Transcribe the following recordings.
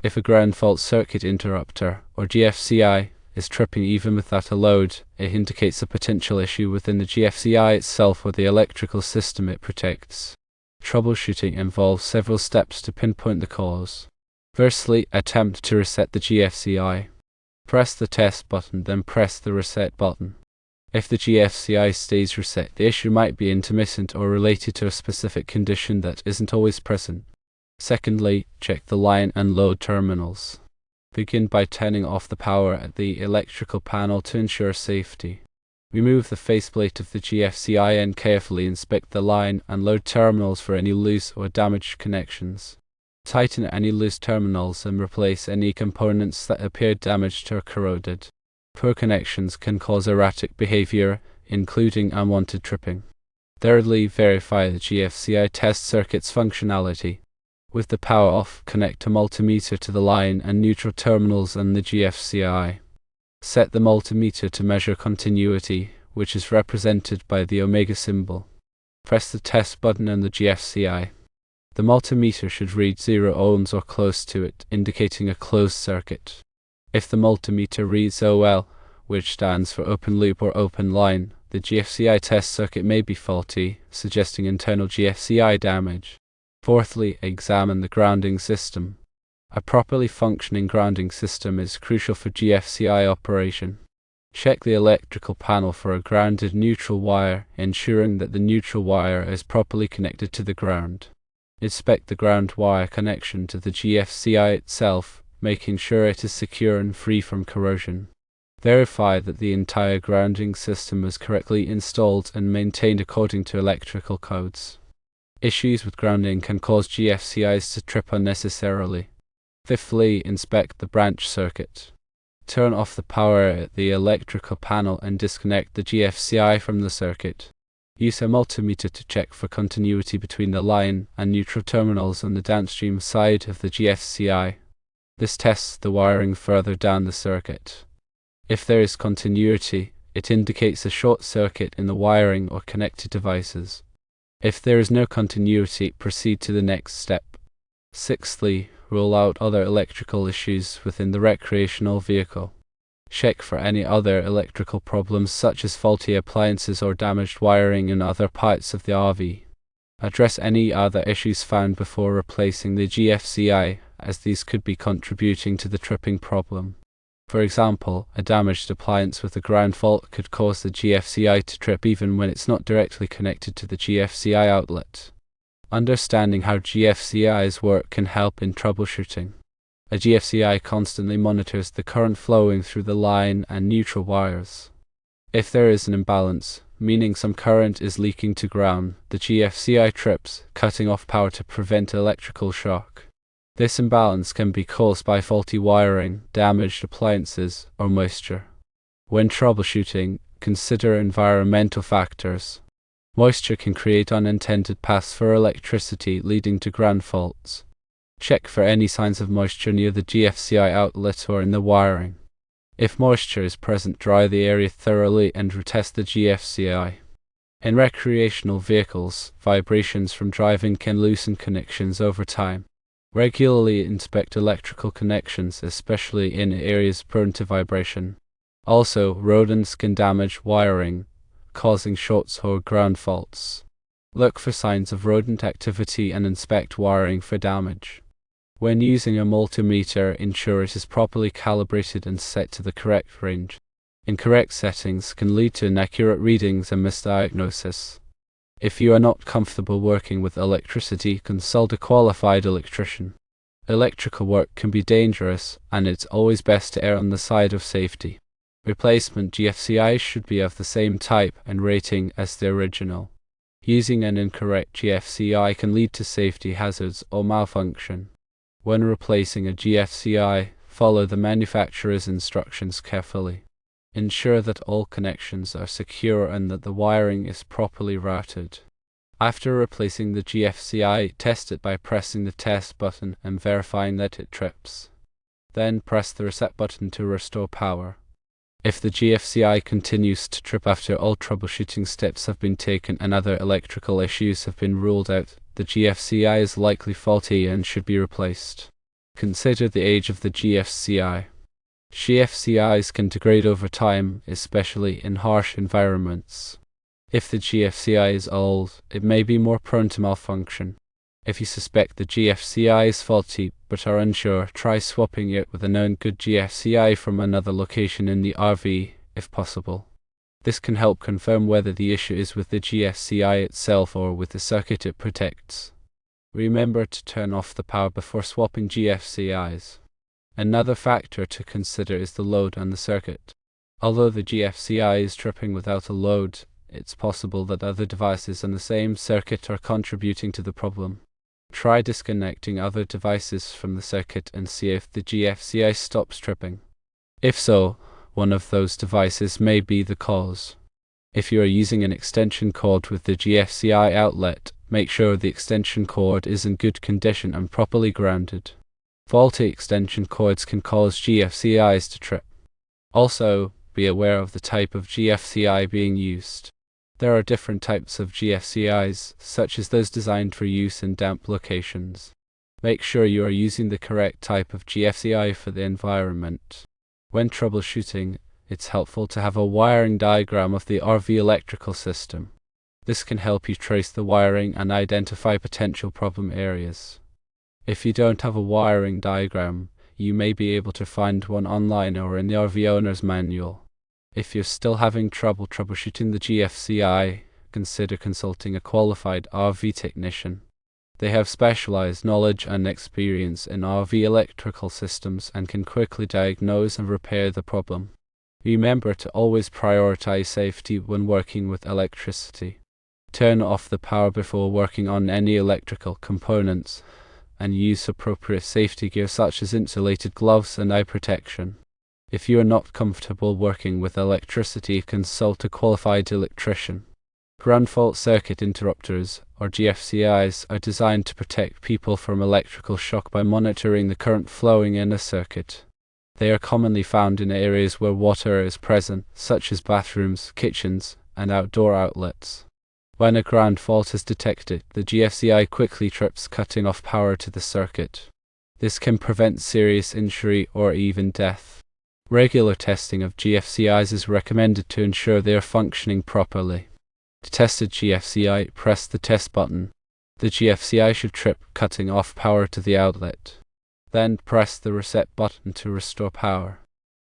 If a ground fault circuit interrupter, or GFCI, is tripping even without a load, it indicates a potential issue within the GFCI itself or the electrical system it protects. Troubleshooting involves several steps to pinpoint the cause. Firstly, attempt to reset the GFCI. Press the test button, then press the reset button. If the GFCI stays reset, the issue might be intermittent or related to a specific condition that isn't always present. Secondly, check the line and load terminals. Begin by turning off the power at the electrical panel to ensure safety. Remove the faceplate of the GFCI and carefully inspect the line and load terminals for any loose or damaged connections. Tighten any loose terminals and replace any components that appear damaged or corroded. Poor connections can cause erratic behavior, including unwanted tripping. Thirdly, verify the GFCI test circuit's functionality. With the power off, connect a multimeter to the line and neutral terminals on the GFCI. Set the multimeter to measure continuity, which is represented by the omega symbol. Press the test button on the GFCI. The multimeter should read 0 ohms or close to it, indicating a closed circuit. If the multimeter reads OL, which stands for open loop or open line, the GFCI test circuit may be faulty, suggesting internal GFCI damage. Fourthly, examine the grounding system. A properly functioning grounding system is crucial for GFCI operation. Check the electrical panel for a grounded neutral wire, ensuring that the neutral wire is properly connected to the ground. Inspect the ground wire connection to the GFCI itself, making sure it is secure and free from corrosion. Verify that the entire grounding system is correctly installed and maintained according to electrical codes. Issues with grounding can cause GFCIs to trip unnecessarily. Fifthly, inspect the branch circuit. Turn off the power at the electrical panel and disconnect the GFCI from the circuit. Use a multimeter to check for continuity between the line and neutral terminals on the downstream side of the GFCI. This tests the wiring further down the circuit. If there is continuity, it indicates a short circuit in the wiring or connected devices. If there is no continuity, proceed to the next step. Sixthly, rule out other electrical issues within the recreational vehicle. Check for any other electrical problems such as faulty appliances or damaged wiring in other parts of the RV. Address any other issues found before replacing the GFCI, as these could be contributing to the tripping problem. For example, a damaged appliance with a ground fault could cause the GFCI to trip even when it's not directly connected to the GFCI outlet. Understanding how GFCIs work can help in troubleshooting. A GFCI constantly monitors the current flowing through the line and neutral wires. If there is an imbalance, meaning some current is leaking to ground, the GFCI trips, cutting off power to prevent electrical shock. This imbalance can be caused by faulty wiring, damaged appliances, or moisture. When troubleshooting, consider environmental factors. Moisture can create unintended paths for electricity, leading to ground faults. Check for any signs of moisture near the GFCI outlet or in the wiring. If moisture is present, dry the area thoroughly and retest the GFCI. In recreational vehicles, vibrations from driving can loosen connections over time. Regularly inspect electrical connections, especially in areas prone to vibration. Also, rodents can damage wiring, causing shorts or ground faults. Look for signs of rodent activity and inspect wiring for damage. When using a multimeter, ensure it is properly calibrated and set to the correct range. Incorrect settings can lead to inaccurate readings and misdiagnosis. If you are not comfortable working with electricity, consult a qualified electrician. Electrical work can be dangerous, and it's always best to err on the side of safety. Replacement GFCIs should be of the same type and rating as the original. Using an incorrect GFCI can lead to safety hazards or malfunction. When replacing a GFCI, follow the manufacturer's instructions carefully. Ensure that all connections are secure and that the wiring is properly routed. After replacing the GFCI, test it by pressing the test button and verifying that it trips. Then press the reset button to restore power. If the GFCI continues to trip after all troubleshooting steps have been taken and other electrical issues have been ruled out, the GFCI is likely faulty and should be replaced. Consider the age of the GFCI. GFCIs can degrade over time, especially in harsh environments. If the GFCI is old, it may be more prone to malfunction. If you suspect the GFCI is faulty but are unsure, try swapping it with a known good GFCI from another location in the RV, if possible. This can help confirm whether the issue is with the GFCI itself or with the circuit it protects. Remember to turn off the power before swapping GFCIs. Another factor to consider is the load on the circuit. Although the GFCI is tripping without a load, it's possible that other devices on the same circuit are contributing to the problem. Try disconnecting other devices from the circuit and see if the GFCI stops tripping. If so, one of those devices may be the cause. If you are using an extension cord with the GFCI outlet, make sure the extension cord is in good condition and properly grounded. Faulty extension cords can cause GFCIs to trip. Also, be aware of the type of GFCI being used. There are different types of GFCIs, such as those designed for use in damp locations. Make sure you are using the correct type of GFCI for the environment. When troubleshooting, it's helpful to have a wiring diagram of the RV electrical system. This can help you trace the wiring and identify potential problem areas. If you don't have a wiring diagram, you may be able to find one online or in the RV owner's manual. If you're still having trouble troubleshooting the GFCI, consider consulting a qualified RV technician. They have specialized knowledge and experience in RV electrical systems and can quickly diagnose and repair the problem. Remember to always prioritize safety when working with electricity. Turn off the power before working on any electrical components, and use appropriate safety gear such as insulated gloves and eye protection. If you are not comfortable working with electricity, consult a qualified electrician. Ground fault circuit interrupters, or GFCIs, are designed to protect people from electrical shock by monitoring the current flowing in a circuit. They are commonly found in areas where water is present, such as bathrooms, kitchens, and outdoor outlets. When a ground fault is detected, the GFCI quickly trips, cutting off power to the circuit. This can prevent serious injury or even death. Regular testing of GFCIs is recommended to ensure they are functioning properly. To test a GFCI, press the test button. The GFCI should trip, cutting off power to the outlet. Then press the reset button to restore power.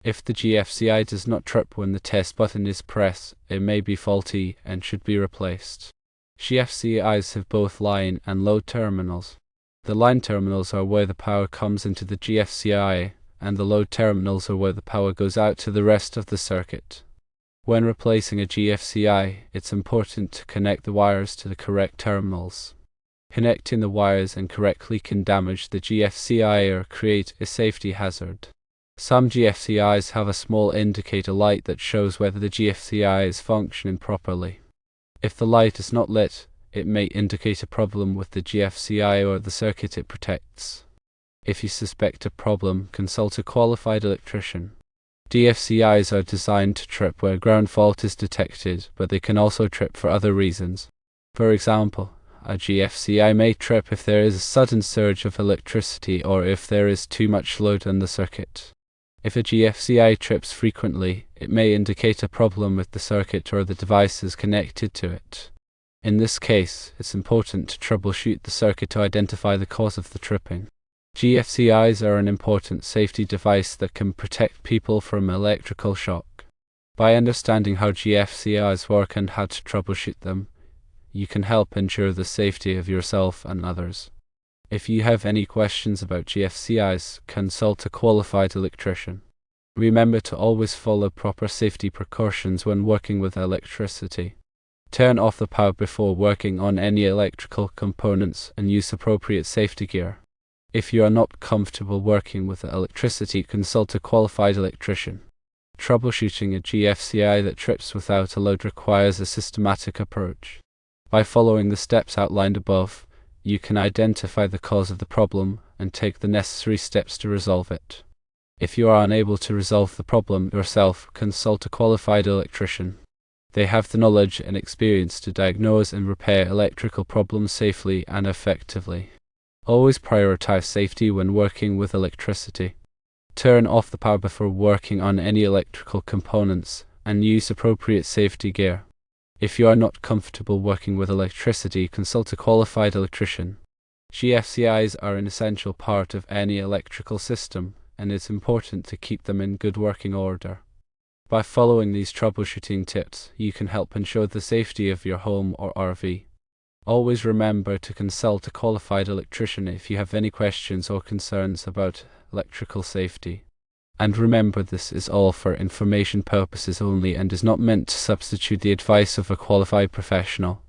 If the GFCI does not trip when the test button is pressed, it may be faulty and should be replaced. GFCIs have both line and load terminals. The line terminals are where the power comes into the GFCI, and the load terminals are where the power goes out to the rest of the circuit. When replacing a GFCI, it's important to connect the wires to the correct terminals. Connecting the wires incorrectly can damage the GFCI or create a safety hazard. Some GFCIs have a small indicator light that shows whether the GFCI is functioning properly. If the light is not lit, it may indicate a problem with the GFCI or the circuit it protects. If you suspect a problem, consult a qualified electrician. GFCIs are designed to trip where ground fault is detected, but they can also trip for other reasons. For example, a GFCI may trip if there is a sudden surge of electricity or if there is too much load on the circuit. If a GFCI trips frequently, it may indicate a problem with the circuit or the devices connected to it. In this case, it's important to troubleshoot the circuit to identify the cause of the tripping. GFCIs are an important safety device that can protect people from electrical shock. By understanding how GFCIs work and how to troubleshoot them, you can help ensure the safety of yourself and others. If you have any questions about GFCIs, consult a qualified electrician. Remember to always follow proper safety precautions when working with electricity. Turn off the power before working on any electrical components and use appropriate safety gear. If you are not comfortable working with electricity, consult a qualified electrician. Troubleshooting a GFCI that trips without a load requires a systematic approach. By following the steps outlined above, you can identify the cause of the problem and take the necessary steps to resolve it. If you are unable to resolve the problem yourself, consult a qualified electrician. They have the knowledge and experience to diagnose and repair electrical problems safely and effectively. Always prioritize safety when working with electricity. Turn off the power before working on any electrical components, and use appropriate safety gear. If you are not comfortable working with electricity, consult a qualified electrician. GFCIs are an essential part of any electrical system, and it's important to keep them in good working order. By following these troubleshooting tips, you can help ensure the safety of your home or RV. Always remember to consult a qualified electrician if you have any questions or concerns about electrical safety. And remember, this is all for information purposes only and is not meant to substitute the advice of a qualified professional.